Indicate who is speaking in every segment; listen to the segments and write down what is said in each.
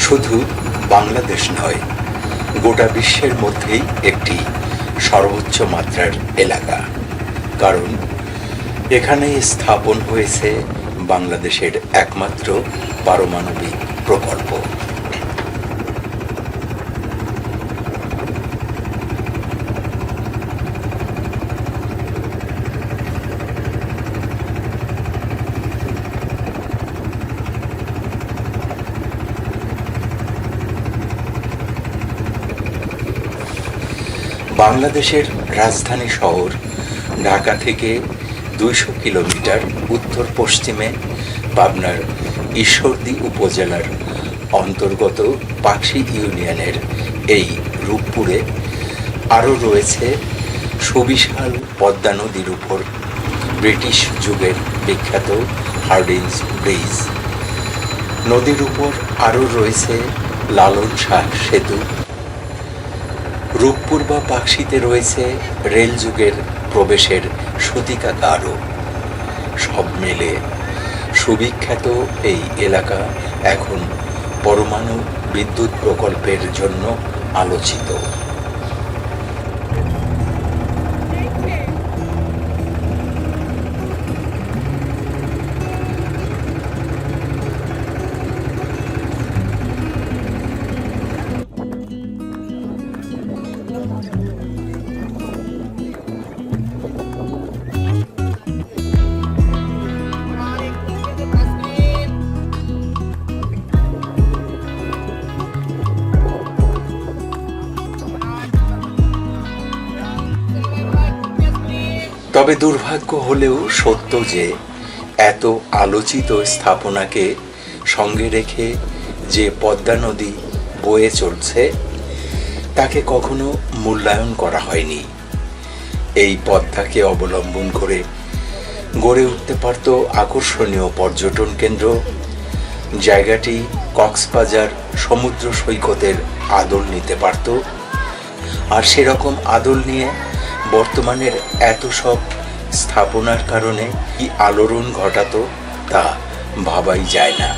Speaker 1: শুধু বাংলাদেশ নয়, গোটা বিশ্বের মধ্যেই একটি সর্বোচ্চ মাত্রার এলাকা। কারণ এখানেই স্থাপন হয়েছে বাংলাদেশের একমাত্র পারমাণবিক প্রকল্প। বাংলাদেশের রাজধানী শহর ঢাকা থেকে 200 কিলোমিটার উত্তর পশ্চিমে পাবনার ঈশ্বরদী উপজেলার অন্তর্গত পাকশী ইউনিয়নের এই রূপপুরে আরও রয়েছে সুবিশাল পদ্মা নদীর উপর ব্রিটিশ যুগের বিখ্যাত হার্ডিঞ্জ ব্রিজ। নদীর উপর আরও রয়েছে লালন শাহ সেতু। রূপপুর বা পাকশীতে রয়েছে রেল যুগের প্রবেশের সতিকাগারও। সব মিলে সুবিখ্যাত এই এলাকা এখন পরমাণু বিদ্যুৎ প্রকল্পের জন্য আলোচিত। তবে দুর্ভাগ্য হলেও সত্য যে এত আলোচিত স্থাপনাকে সঙ্গে রেখে যে পদ্মা নদী বয়ে চলছে তাকে কখনো মূল্যায়ন করা হয়নি। এই পদ্মাকে অবলম্বন করে গড়ে উঠতে পারত আকর্ষণীয় পর্যটন কেন্দ্র। জায়গাটি কক্সবাজার সমুদ্র সৈকতের আদল নিতে পারত। আর সেরকম আদল নিয়ে বর্তমানের এত সব স্থাপনার কারণে কি আলোড়ন ঘটাতো তা ভাবাই যায় না।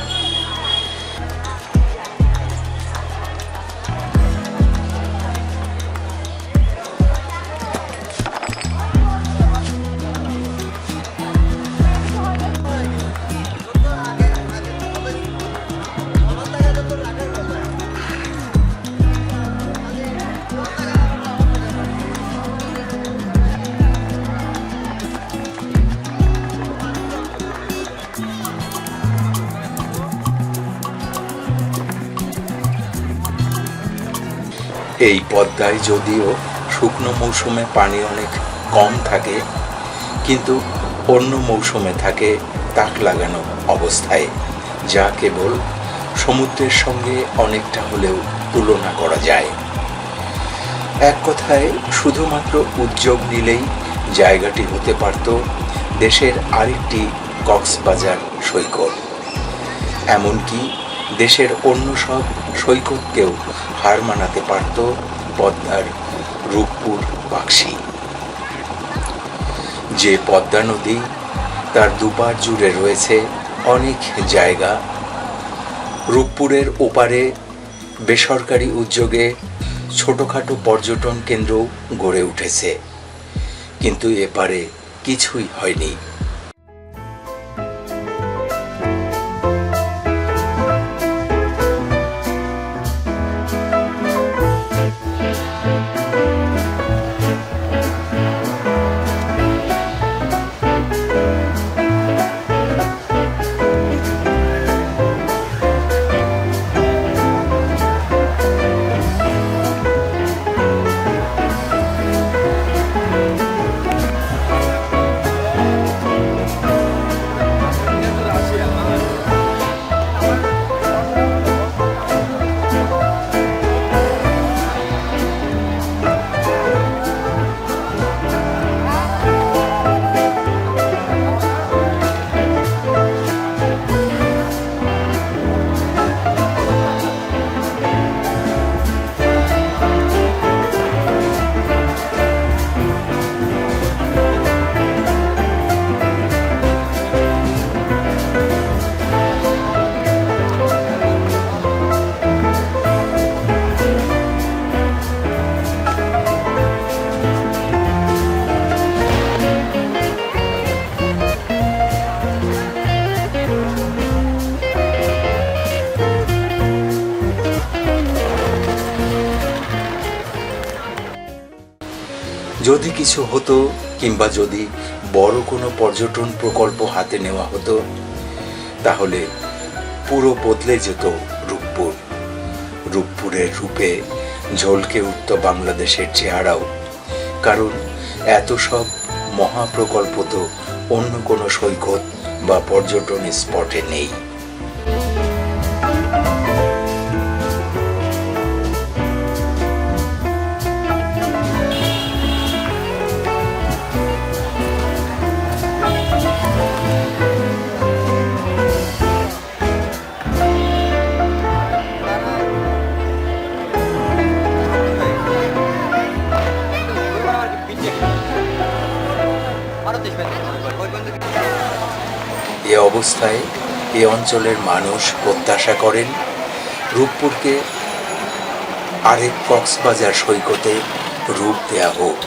Speaker 1: এই পদ্মায় যদিও শুকনো মৌসুমে পানি অনেক কম থাকে, কিন্তু অন্য মৌসুমে থাকে তাক লাগানো অবস্থায়, যা কেবল সমুদ্রের সঙ্গে অনেকটা হলেও তুলনা করা যায়। এক কথায় শুধুমাত্র উদ্যোগ নিলেই জায়গাটি হতে পারত দেশের আরেকটি কক্সবাজার সৈকত। এমনকি দেশের অন্য সব সৈকতকেও হার মানাতে পারত পদ্মার রূপপুর পাকশী। যে পদ্মা নদী তার দুপার জুড়ে রয়েছে অনেক জায়গা। রূপপুরের ওপারে বেসরকারি উদ্যোগে ছোটখাটো পর্যটন কেন্দ্রও গড়ে উঠেছে, কিন্তু এপারে কিছুই হয়নি। যদি কিছু হতো কিংবা যদি বড় কোনো পর্যটন প্রকল্প হাতে নেওয়া হতো তাহলে পুরো বদলে যেত রূপপুর। রূপপুরের রূপে ঝলকে উঠত বাংলাদেশের চেহারাও, কারণ এত সব মহাপ্রকল্প তো অন্য কোনো সৈকত বা পর্যটন স্পটে নেই। এ অবস্থায় এ অঞ্চলের মানুষ প্রত্যাশা করেন রূপপুরকে আরেক কক্সবাজার সৈকতে রূপ দেয়া হোক।